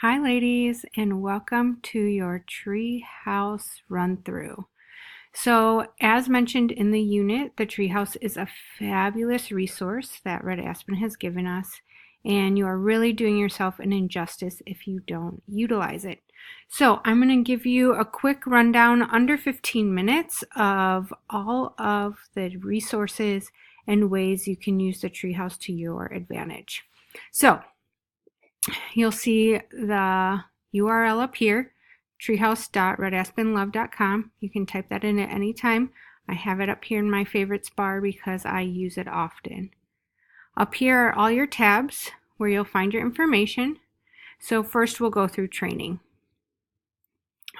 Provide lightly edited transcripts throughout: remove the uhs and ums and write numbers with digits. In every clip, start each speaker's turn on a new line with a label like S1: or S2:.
S1: Hi ladies, and welcome to your Treehouse run-through. So as mentioned in the unit, the Treehouse is a fabulous resource that Red Aspen has given us, and you are really doing yourself an injustice if you don't utilize it. So I'm going to give you a quick rundown under 15 minutes of all of the resources and ways you can use the Treehouse to your advantage. So you'll see the URL up here, treehouse.redaspenlove.com. You can type that in at any time. I have it up here in my favorites bar because I use it often. Up here are all your tabs where you'll find your information. So first we'll go through training.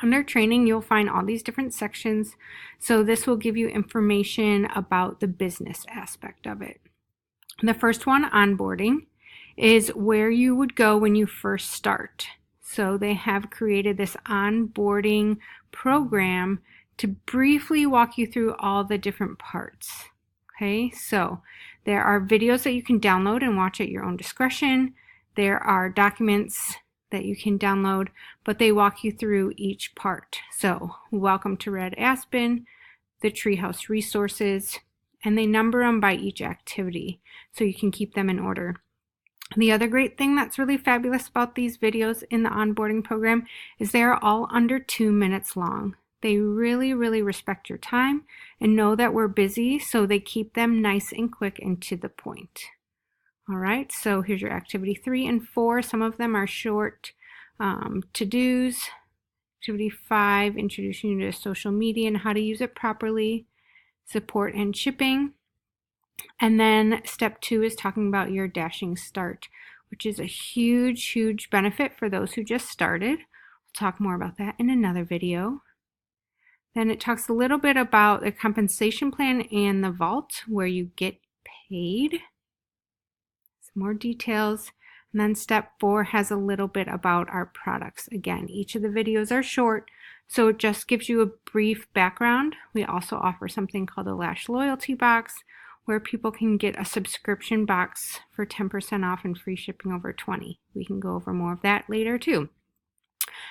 S1: Under training, you'll find all these different sections. So this will give you information about the business aspect of it. The first one, onboarding, is where you would go when you first start. So they have created this onboarding program to briefly walk you through all the different parts. Okay, so there are videos that you can download and watch at your own discretion. There are documents that you can download, but they walk you through each part. So welcome to Red Aspen, the Treehouse resources, and they number them by each activity so you can keep them in order. The other great thing that's really fabulous about these videos in the onboarding program is they are all under 2 minutes long. They really respect your time and know that we're busy, so they keep them nice and quick and to the point. All right, so here's your activity 3 and 4. Some of them are short to-dos. Activity 5, introducing you to social media and how to use it properly, support and shipping. And then step 2 is talking about your dashing start, which is a huge benefit for those who just started. We'll talk more about that in another video. Then it talks a little bit about the compensation plan and the vault where you get paid. Some more details. And then step 4 has a little bit about our products. Again, each of the videos are short, so it just gives you a brief background. We also offer something called a Lash loyalty box, where people can get a subscription box for 10% off and free shipping over 20. We can go over more of that later too.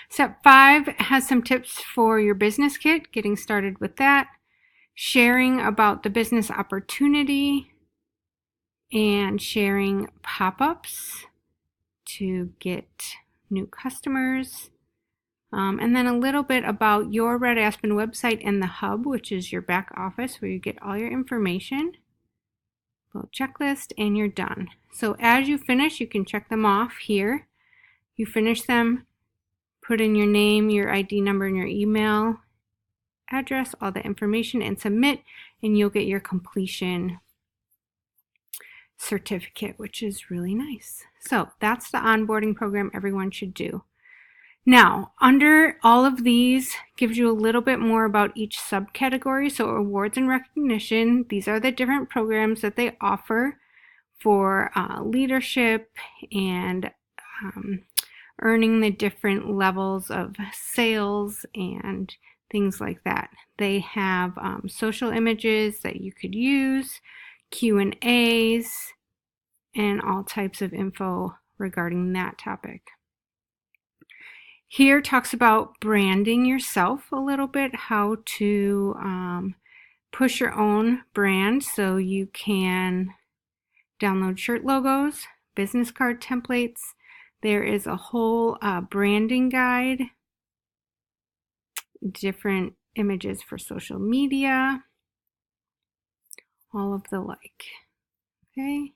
S1: Step 5 has some tips for your business kit, getting started with that, sharing about the business opportunity, and sharing pop-ups to get new customers. And then a little bit about your Red Aspen website and the hub, which is your back office where you get all your information. Little checklist, and you're done. So as you finish, you can check them off here. You finish them, put in your name, your ID number, and your email address, all the information, and submit, and you'll get your completion certificate, which is really nice. So that's the onboarding program everyone should do. Now, under all of these gives you a little bit more about each subcategory. So awards and recognition, these are the different programs that they offer for leadership and earning the different levels of sales and things like that. They have social images that you could use, Q&As, and all types of info regarding that topic. Here talks about branding yourself a little bit, how to push your own brand, so you can download shirt logos, business card templates. There is a whole branding guide, different images for social media, all of the like. Okay.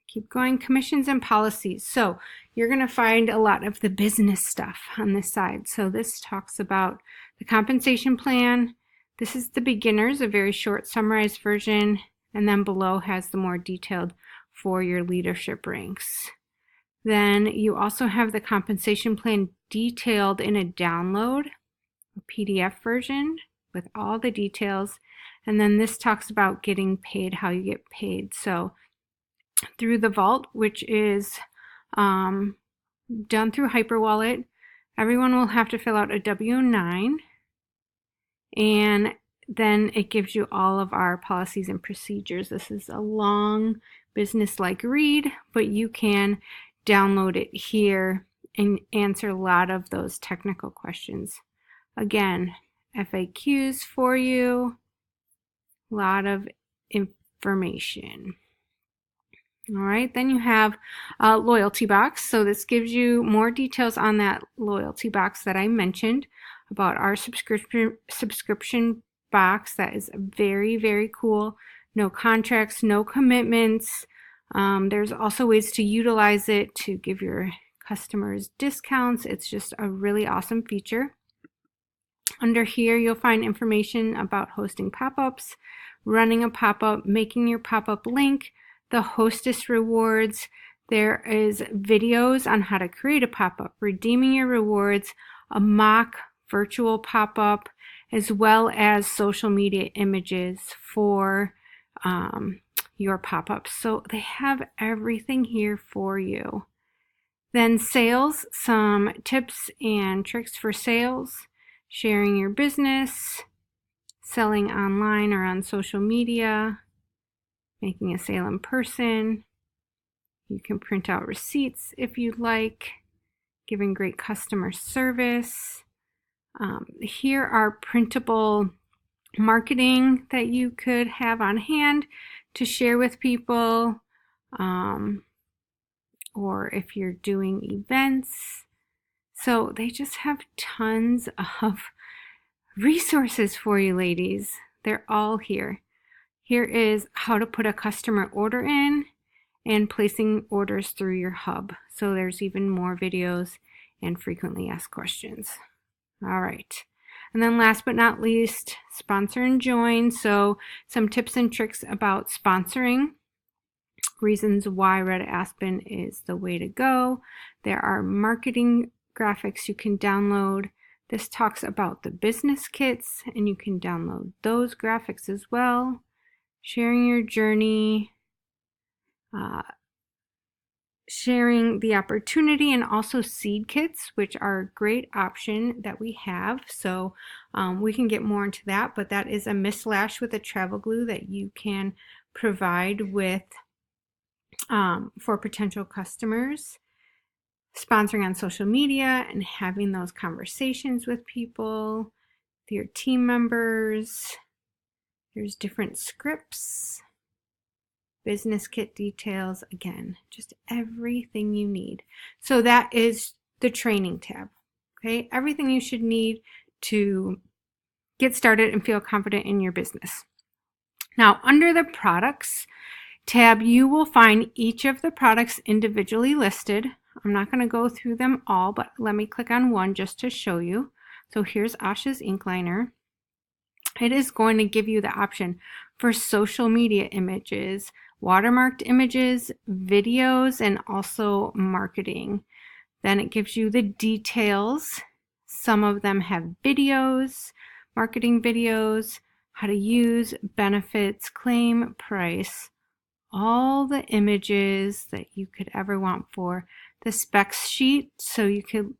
S1: Keep going. Commissions and policies. So you're going to find a lot of the business stuff on this side. So this talks about the compensation plan. This is the beginners, a very short summarized version. And then below has the more detailed for your leadership ranks. Then you also have the compensation plan detailed in a download, a PDF version with all the details. And then this talks about getting paid, how you get paid. So through the vault, which is done through Hyperwallet, everyone will have to fill out a W-9, and then it gives you all of our policies and procedures. This is a long business-like read, but you can download it here and answer a lot of those technical questions. Again, FAQs for you, a lot of information. All right, then you have a loyalty box. So this gives you more details on that loyalty box that I mentioned about our subscription box. That is very, very cool. No contracts, no commitments. There's also ways to utilize it to give your customers discounts. It's just a really awesome feature. Under here, you'll find information about hosting pop-ups, running a pop-up, making your pop-up link, the hostess rewards. There is videos on how to create a pop-up, redeeming your rewards, a mock virtual pop-up, as well as social media images for your pop-ups. So they have everything here for you. Then sales, some tips and tricks for sales, sharing your business, selling online or on social media, making a sale in person. You can print out receipts if you'd like, giving great customer service. Here are printable marketing that you could have on hand to share with people, or if you're doing events. So they just have tons of resources for you, ladies. They're all here. Here is how to put a customer order in and placing orders through your hub. So there's even more videos and frequently asked questions. All right. And then last but not least, sponsor and join. So some tips and tricks about sponsoring, reasons why Red Aspen is the way to go. There are marketing graphics you can download. This talks about the business kits, and you can download those graphics as well. Sharing your journey, sharing the opportunity, and also seed kits, which are a great option that we have. So we can get more into that, but that is a mist lash with a travel glue that you can provide with for potential customers. Sponsoring on social media and having those conversations with people, your team members. There's different scripts, business kit details, again, just everything you need. So that is the training tab, okay? Everything you should need to get started and feel confident in your business. Now, under the products tab, you will find each of the products individually listed. I'm not going to go through them all, but let me click on one just to show you. So here's Asha's ink liner. It is going to give you the option for social media images, watermarked images, videos, and also marketing. Then it gives you the details. Some of them have videos, marketing videos, how to use, benefits, claim, price, all the images that you could ever want for the specs sheet, so you could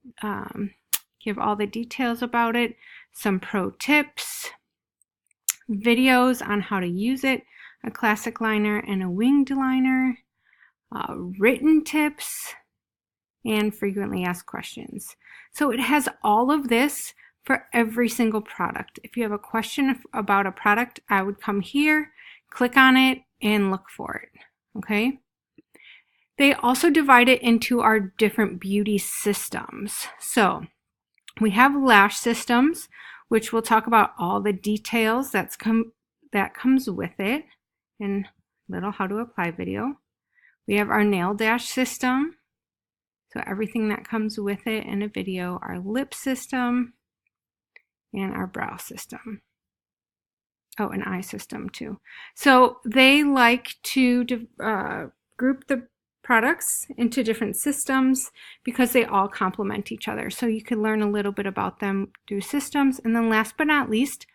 S1: give all the details about it, some pro tips, videos on how to use it, a classic liner and a winged liner, written tips, and frequently asked questions. So it has all of this for every single product. If you have a question about a product, I would come here, click on it, and look for it, okay? They also divide it into our different beauty systems. So we have Lash Systems, which we'll talk about all the details that comes with it, and little how to apply video. We have our Nail Dash system, so everything that comes with it in a video, our lip system, and our brow system. Oh, an eye system too. So they like to group the products into different systems because they all complement each other. So you can learn a little bit about them through systems. And then last but not least,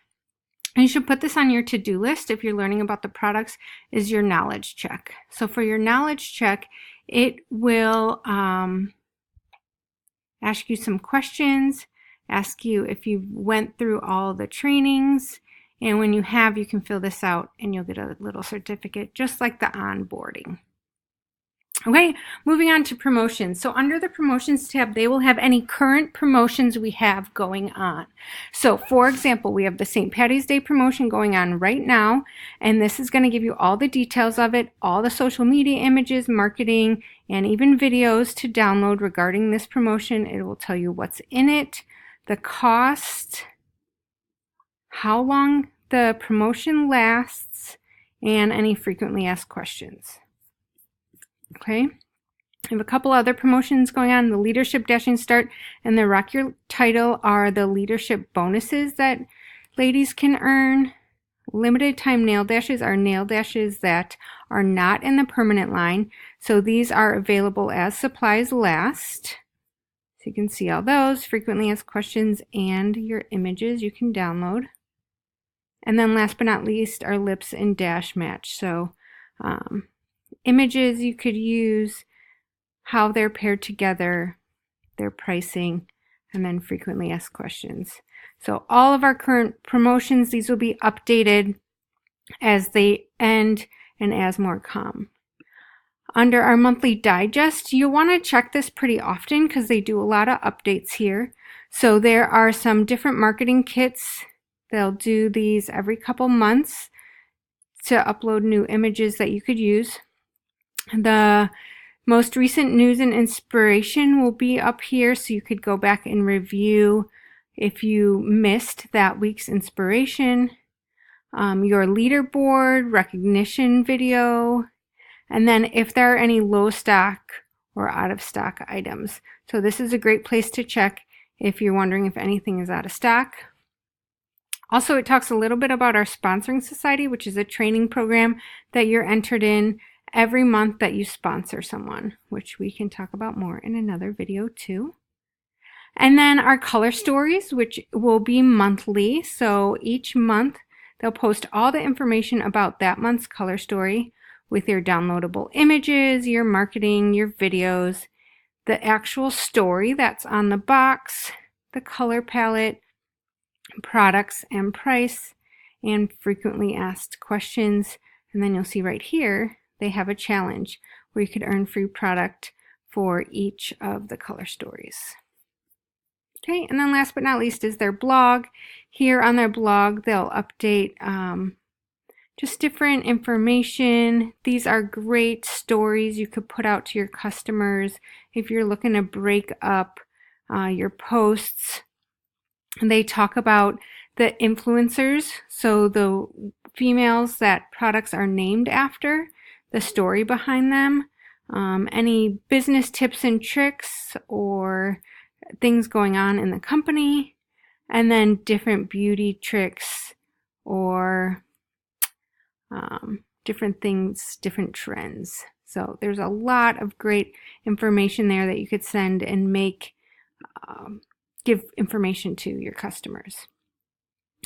S1: and you should put this on your to-do list if you're learning about the products, is your knowledge check. So for your knowledge check, it will ask you some questions, ask you if you went through all the trainings, and when you have, you can fill this out and you'll get a little certificate, just like the onboarding. Okay, moving on to promotions. So under the promotions tab, they will have any current promotions we have going on. So for example, we have the St. Patty's Day promotion going on right now, and this is going to give you all the details of it, all the social media images, marketing, and even videos to download regarding this promotion. It will tell you what's in it, the cost, how long the promotion lasts, and any frequently asked questions. Okay, I have a couple other promotions going on. The Leadership Dashing Start and the Rock Your Title are the leadership bonuses that ladies can earn. Limited time nail dashes are nail dashes that are not in the permanent line. So these are available as supplies last. So you can see all those, frequently asked questions, and your images you can download. And then last but not least are lips and dash match. So images you could use, how they're paired together, their pricing, and then frequently asked questions. So all of our current promotions, these will be updated as they end and as more come. Under our monthly digest, you'll want to check this pretty often because they do a lot of updates here. So there are some different marketing kits. They'll do these every couple months to upload new images that you could use. The most recent news and inspiration will be up here, so you could go back and review if you missed that week's inspiration, your leaderboard, recognition video, and then if there are any low stock or out of stock items. So this is a great place to check if you're wondering if anything is out of stock. Also, it talks a little bit about our sponsoring society, which is a training program that you're entered in every month that you sponsor someone, which we can talk about more in another video too. And then our color stories, which will be monthly. So each month they'll post all the information about that month's color story with your downloadable images, your marketing, your videos, the actual story that's on the box, the color palette, products and price, and frequently asked questions. And then you'll see right here, they have a challenge where you could earn free product for each of the color stories. Okay, and then last but not least is their blog. Here on their blog, they'll update just different information. These are great stories you could put out to your customers if you're looking to break up your posts. And they talk about the influencers, so the females that products are named after, the story behind them, any business tips and tricks or things going on in the company, and then different beauty tricks or different things, different trends. So there's a lot of great information there that you could send and give information to your customers.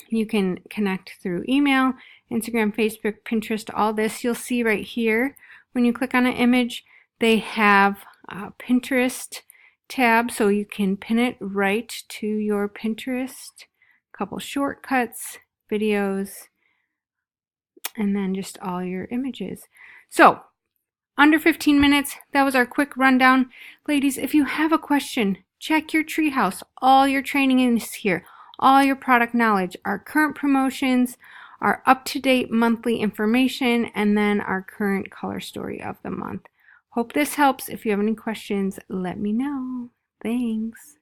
S1: You can connect through email, Instagram, Facebook, Pinterest, all this. You'll see right here when you click on an image, they have a Pinterest tab, so you can pin it right to your Pinterest. A couple shortcuts, videos, and then just all your images. So under 15 minutes, that was our quick rundown. Ladies, if you have a question, check your Treehouse. All your training is here. All your product knowledge, our current promotions, our up-to-date monthly information, and then our current color story of the month. Hope this helps. If you have any questions, let me know. Thanks.